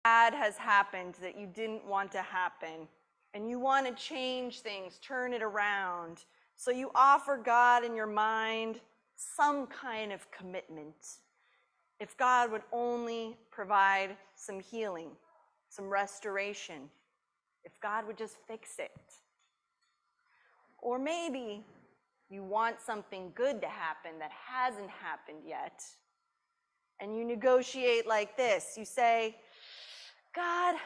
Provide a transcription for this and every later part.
bad has happened that you didn't want to happen, and you want to change things, turn it around. So you offer God in your mind some kind of commitment. If God would only provide some healing, some restoration, if God would just fix it. Or maybe you want something good to happen that hasn't happened yet, and you negotiate like this. You say, God,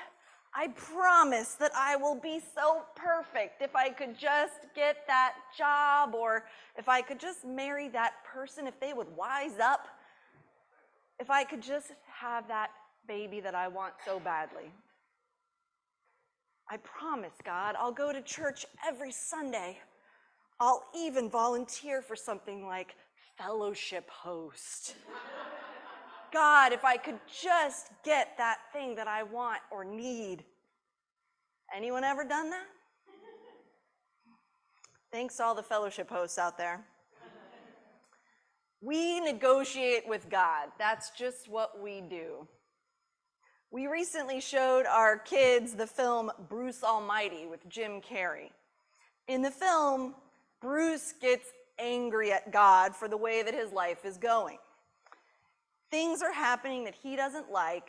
I promise that I will be so perfect if I could just get that job, or if I could just marry that person, if they would wise up, if I could just have that baby that I want so badly. I promise, God, I'll go to church every Sunday. I'll even volunteer for something like fellowship host. God, if I could just get that thing that I want or need. Anyone ever done that? Thanks to all the fellowship hosts out there. We negotiate with God. That's just what we do. We recently showed our kids the film Bruce Almighty with Jim Carrey. In the film, Bruce gets angry at God for the way that his life is going. Things are happening that he doesn't like,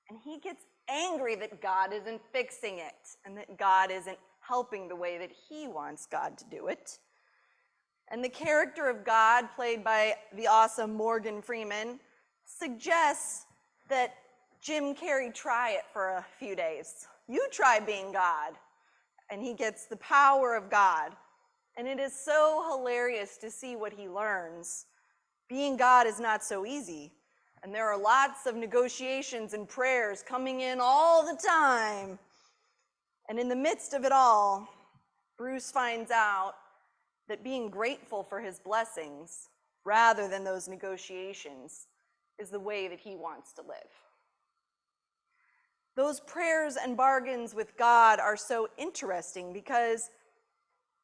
and he gets angry that God isn't fixing it, and that God isn't helping the way that he wants God to do it. And the character of God, played by the awesome Morgan Freeman, suggests that Jim Carrey try it for a few days. You try being God. And he gets the power of God. And it is so hilarious to see what he learns. Being God is not so easy. And there are lots of negotiations and prayers coming in all the time. And in the midst of it all, Bruce finds out that being grateful for his blessings, rather than those negotiations, is the way that he wants to live. Those prayers and bargains with God are so interesting because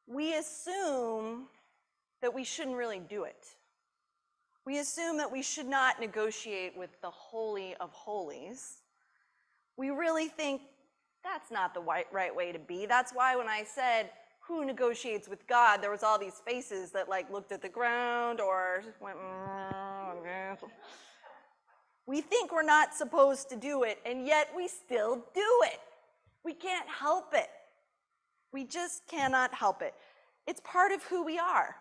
we assume that we shouldn't really do it. We assume that we should not negotiate with the Holy of Holies. We really think that's not the right way to be. That's why when I said, who negotiates with God, there was all these faces that like looked at the ground or went, We think we're not supposed to do it, and yet we still do it. We can't help it. We just cannot help it. It's part of who we are.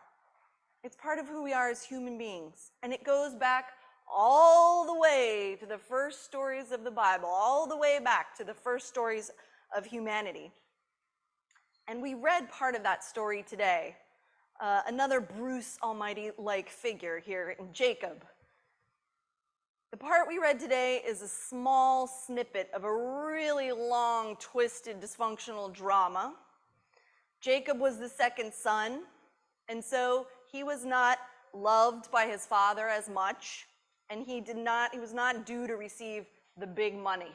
It's part of who we are as human beings. And it goes back all the way to the first stories of the Bible, all the way back to the first stories of humanity. And we read part of that story today. Another Bruce Almighty-like figure here in Jacob. The part we read today is a small snippet of a really long, twisted, dysfunctional drama. Jacob was the second son, and so he was not loved by his father as much, and he was not due to receive the big money,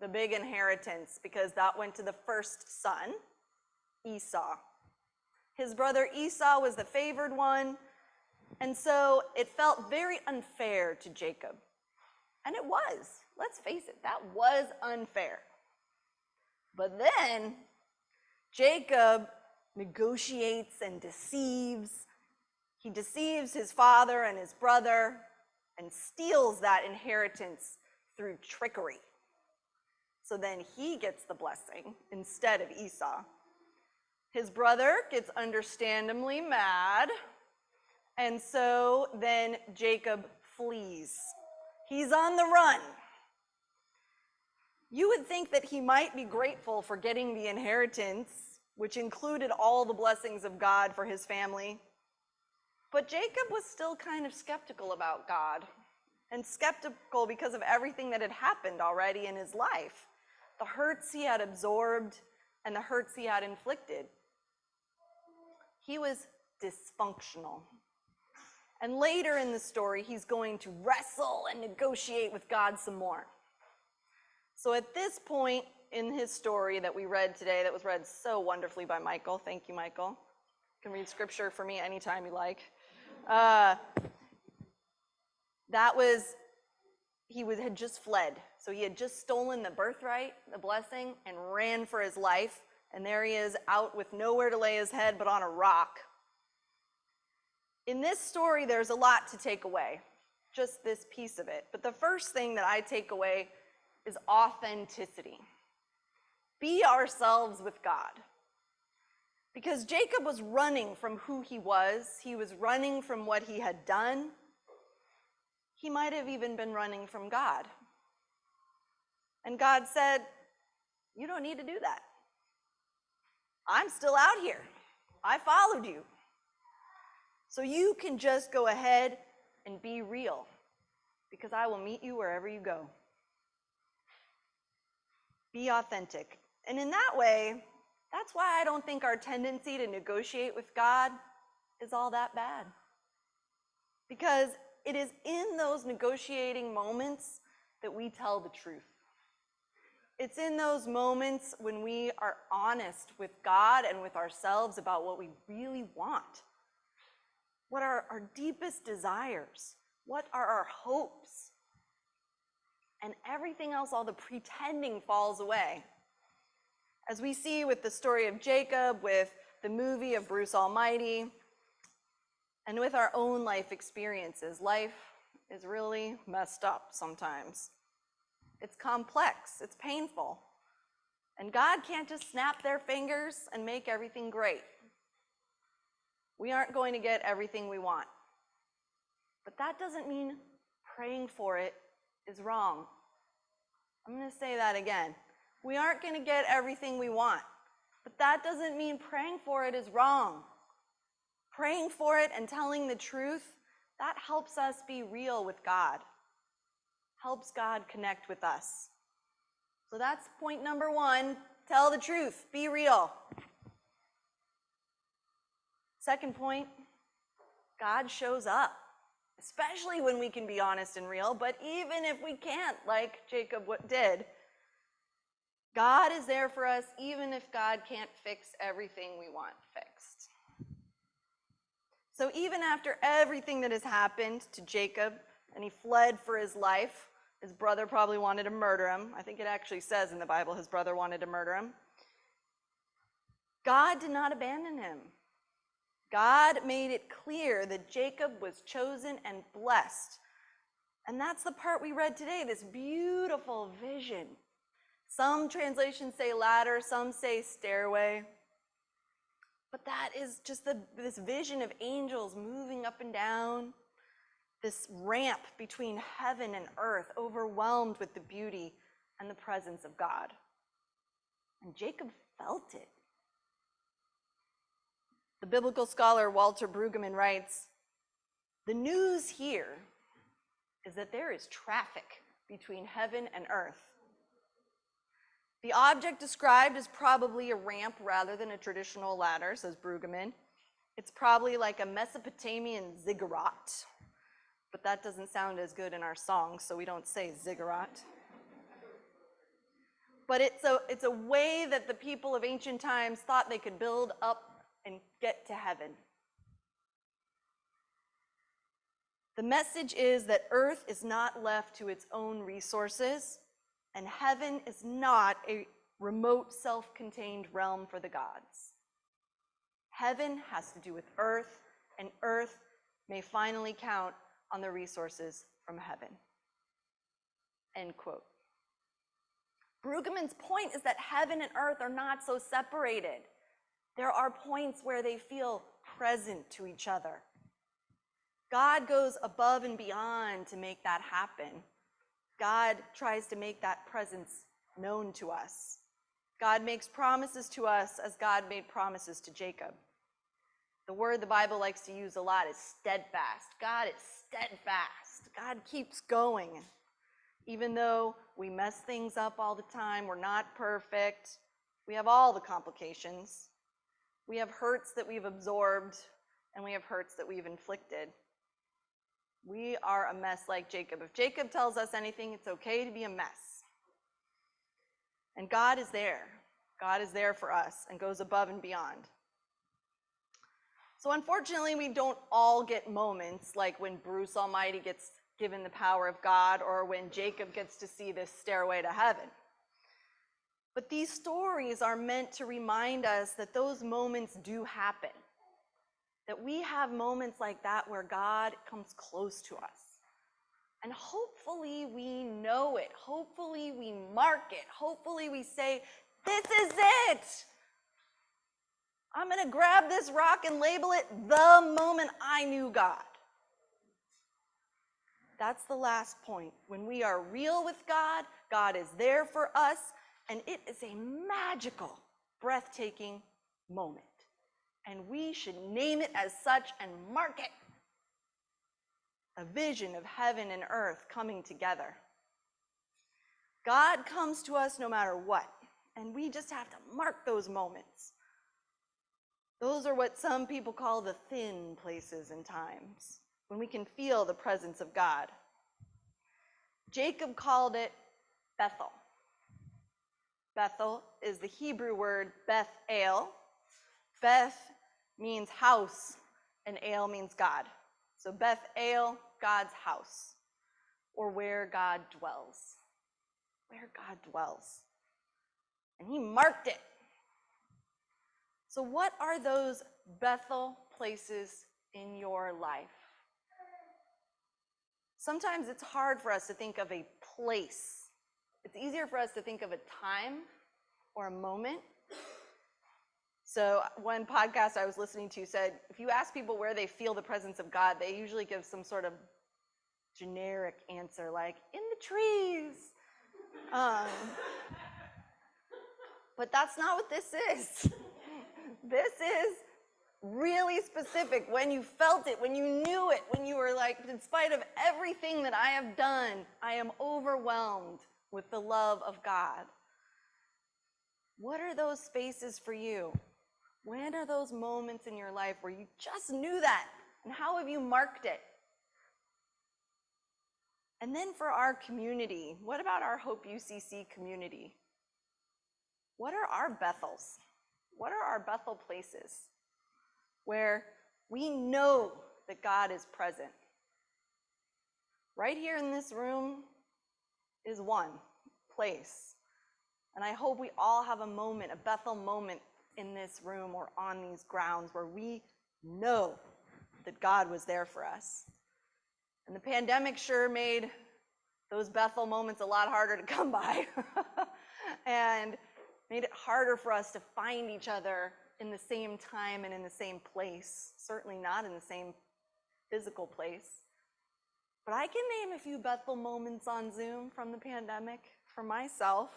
the big inheritance, because that went to the first son, Esau. His brother Esau was the favored one, and so it felt very unfair to Jacob. And it was. Let's face it, that was unfair. But then Jacob negotiates and deceives. He deceives his father and his brother and steals that inheritance through trickery. So then he gets the blessing instead of Esau. His brother gets understandably mad, and so then Jacob flees. He's on the run. You would think that he might be grateful for getting the inheritance, which included all the blessings of God for his family. But Jacob was still kind of skeptical about God, and skeptical because of everything that had happened already in his life, the hurts he had absorbed and the hurts he had inflicted. He was dysfunctional. And later in the story, he's going to wrestle and negotiate with God some more. So at this point in his story that we read today, that was read so wonderfully by Michael. Thank you, Michael. You can read scripture for me anytime you like. That was had just fled. So he had just stolen the birthright, the blessing, and ran for his life. And there he is out with nowhere to lay his head but on a rock. In this story, there's a lot to take away, just this piece of it. But the first thing that I take away is authenticity. Be ourselves with God. Because Jacob was running from who he was running from what he had done. He might have even been running from God. And God said, you don't need to do that. I'm still out here. I followed you. So you can just go ahead and be real, because I will meet you wherever you go. Be authentic. And in that way, that's why I don't think our tendency to negotiate with God is all that bad. Because it is in those negotiating moments that we tell the truth. It's in those moments when we are honest with God and with ourselves about what we really want. What are our deepest desires? What are our hopes? And everything else, all the pretending, falls away. As we see with the story of Jacob, with the movie of Bruce Almighty, and with our own life experiences, life is really messed up sometimes. It's complex, it's painful. And God can't just snap their fingers and make everything great. We aren't going to get everything we want. But that doesn't mean praying for it is wrong. I'm going to say that again. We aren't going to get everything we want. But that doesn't mean praying for it is wrong. Praying for it and telling the truth, that helps us be real with God. Helps God connect with us. So that's point number one. Tell the truth. Be real. Second point, God shows up. Especially when we can be honest and real, but even if we can't, like Jacob did, God is there for us even if God can't fix everything we want fixed. So even after everything that has happened to Jacob, and he fled for his life, his brother probably wanted to murder him. I think it actually says in the Bible his brother wanted to murder him. God did not abandon him. God made it clear that Jacob was chosen and blessed. And that's the part we read today, this beautiful vision. Some translations say ladder, some say stairway. But that is just this vision of angels moving up and down, this ramp between heaven and earth, overwhelmed with the beauty and the presence of God. And Jacob felt it. The biblical scholar Walter Brueggemann writes, "The news here is that there is traffic between heaven and earth. The object described is probably a ramp rather than a traditional ladder," says Brueggemann. "It's probably like a Mesopotamian ziggurat, but that doesn't sound as good in our song, so we don't say ziggurat. But it's a way that the people of ancient times thought they could build up and get to heaven. The message is that earth is not left to its own resources, and heaven is not a remote, self-contained realm for the gods. Heaven has to do with earth, and earth may finally count on the resources from heaven." End quote. Brueggemann's point is that heaven and earth are not so separated. There are points where they feel present to each other. God goes above and beyond to make that happen. God tries to make that presence known to us. God makes promises to us as God made promises to Jacob. The word the Bible likes to use a lot is steadfast. God is steadfast. God keeps going. Even though we mess things up all the time, we're not perfect, we have all the complications. We have hurts that we've absorbed, and we have hurts that we've inflicted. We are a mess like Jacob. If Jacob tells us anything, it's okay to be a mess. And God is there. God is there for us and goes above and beyond. So unfortunately, we don't all get moments like when Bruce Almighty gets given the power of God, or when Jacob gets to see this stairway to heaven. But these stories are meant to remind us that those moments do happen, that we have moments like that where God comes close to us. And hopefully we know it. Hopefully we mark it. Hopefully we say, this is it. I'm going to grab this rock and label it the moment I knew God. That's the last point. When we are real with God, God is there for us, and it is a magical, breathtaking moment. And we should name it as such and mark it. A vision of heaven and earth coming together. God comes to us no matter what, and we just have to mark those moments. Those are what some people call the thin places and times, when we can feel the presence of God. Jacob called it Bethel. Bethel is the Hebrew word Beth-el. Beth means house, and El means God. So Beth-el, God's house, or where God dwells. Where God dwells. And he marked it. So what are those Bethel places in your life? Sometimes it's hard for us to think of a place. It's easier for us to think of a time or a moment. So one podcast I was listening to said, if you ask people where they feel the presence of God, they usually give some sort of generic answer like, in the trees. But that's not what this is. This is really specific. When you felt it, when you knew it, when you were like, in spite of everything that I have done, I am overwhelmed with the love of God. What are those spaces for you? When are those moments in your life where you just knew that? And how have you marked it? And then for our community, what about our Hope UCC community? What are our Bethels? What are our Bethel places where we know that God is present? Right here in this room is one place. And I hope we all have a moment, a Bethel moment in this room or on these grounds where we know that God was there for us. And the pandemic sure made those Bethel moments a lot harder to come by and made it harder for us to find each other in the same time and in the same place, certainly not in the same physical place. But I can name a few Bethel moments on Zoom from the pandemic for myself.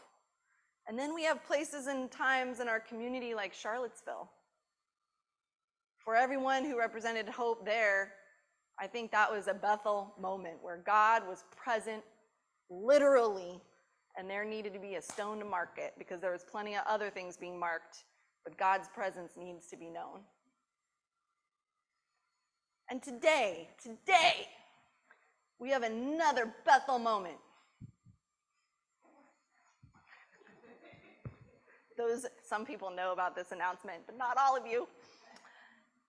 And then we have places and times in our community like Charlottesville. For everyone who represented Hope there, I think that was a Bethel moment where God was present literally, and there needed to be a stone to mark it because there was plenty of other things being marked, but God's presence needs to be known. And today, we have another Bethel moment. Some people know about this announcement, but not all of you.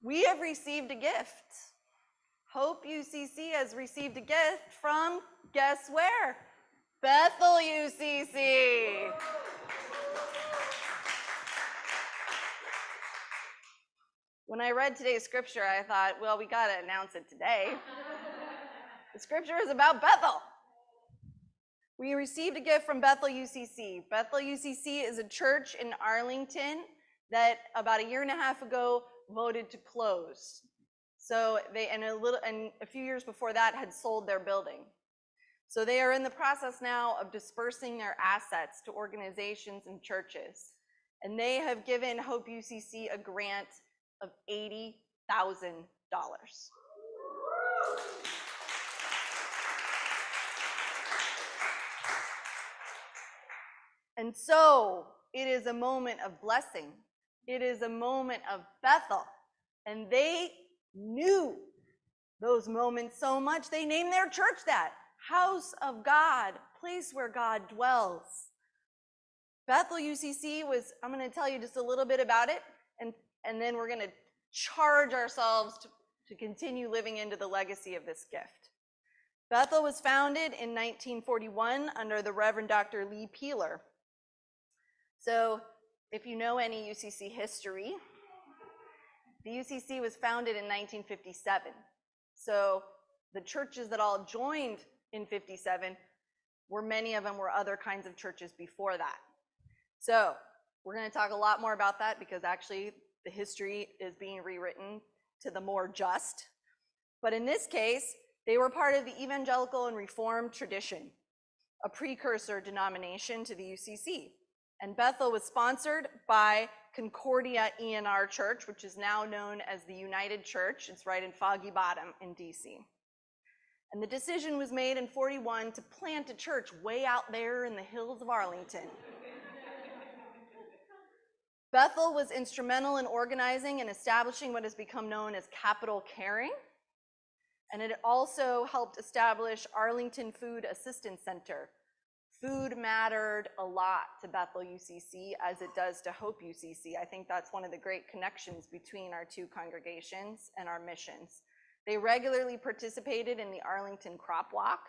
We have received a gift. Hope UCC has received a gift from, guess where? Bethel UCC. When I read today's scripture, I thought, well, we got to announce it today. The scripture is about Bethel. We received a gift from Bethel UCC. Bethel UCC is a church in Arlington that about a year and a half ago voted to close. So they, and a few years before that, had sold their building. So they are in the process now of dispersing their assets to organizations and churches. And they have given Hope UCC a grant of $80,000. And so it is a moment of blessing. It is a moment of Bethel. And they knew those moments so much, they named their church that. House of God, place where God dwells. Bethel UCC was, I'm going to tell you just a little bit about it, and then we're going to charge ourselves to continue living into the legacy of this gift. Bethel was founded in 1941 under the Reverend Dr. Lee Peeler. So if you know any UCC history, the UCC was founded in 1957. So the churches that all joined in 57, many of them were other kinds of churches before that. So we're going to talk a lot more about that because actually the history is being rewritten to the more just. But in this case, they were part of the Evangelical and Reformed tradition, a precursor denomination to the UCC. And Bethel was sponsored by Concordia ENR Church, which is now known as the United Church. It's right in Foggy Bottom in DC. And the decision was made in 41 to plant a church way out there in the hills of Arlington. Bethel was instrumental in organizing and establishing what has become known as Capital Caring. And it also helped establish Arlington Food Assistance Center. Food mattered a lot to Bethel UCC as it does to Hope UCC. I think that's one of the great connections between our two congregations and our missions. They regularly participated in the Arlington Crop Walk,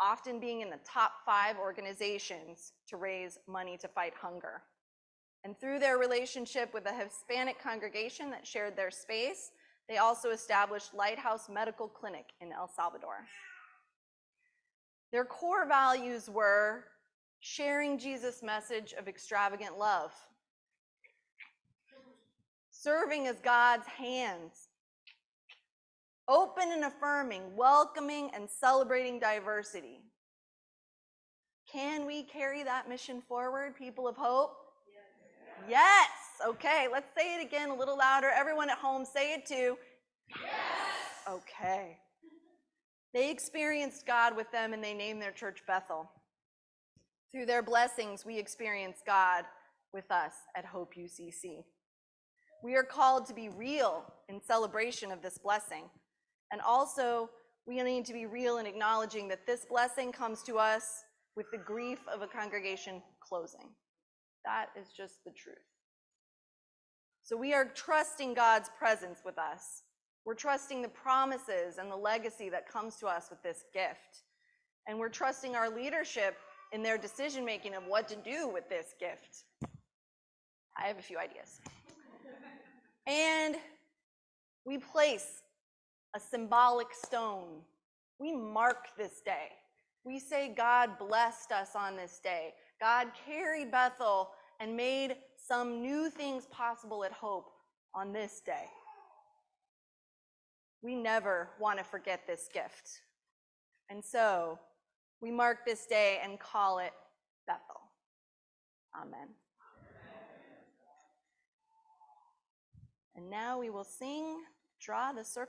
often being in the top 5 organizations to raise money to fight hunger. And through their relationship with a Hispanic congregation that shared their space, they also established Lighthouse Medical Clinic in El Salvador. Their core values were sharing Jesus' message of extravagant love, serving as God's hands, open and affirming, welcoming and celebrating diversity. Can we carry that mission forward, people of Hope? Yes. Okay, let's say it again a little louder. Everyone at home, say it too. Yes. Okay. They experienced God with them and they named their church Bethel. Through their blessings, we experience God with us at Hope UCC. We are called to be real in celebration of this blessing. And also, we need to be real in acknowledging that this blessing comes to us with the grief of a congregation closing. That is just the truth. So we are trusting God's presence with us. We're trusting the promises and the legacy that comes to us with this gift. And we're trusting our leadership in their decision-making of what to do with this gift. I have a few ideas. And we place a symbolic stone. We mark this day. We say God blessed us on this day. God carried Bethel and made some new things possible at Hope on this day. We never want to forget this gift. And so we mark this day and call it Bethel. Amen. And now we will sing, Draw the Circle.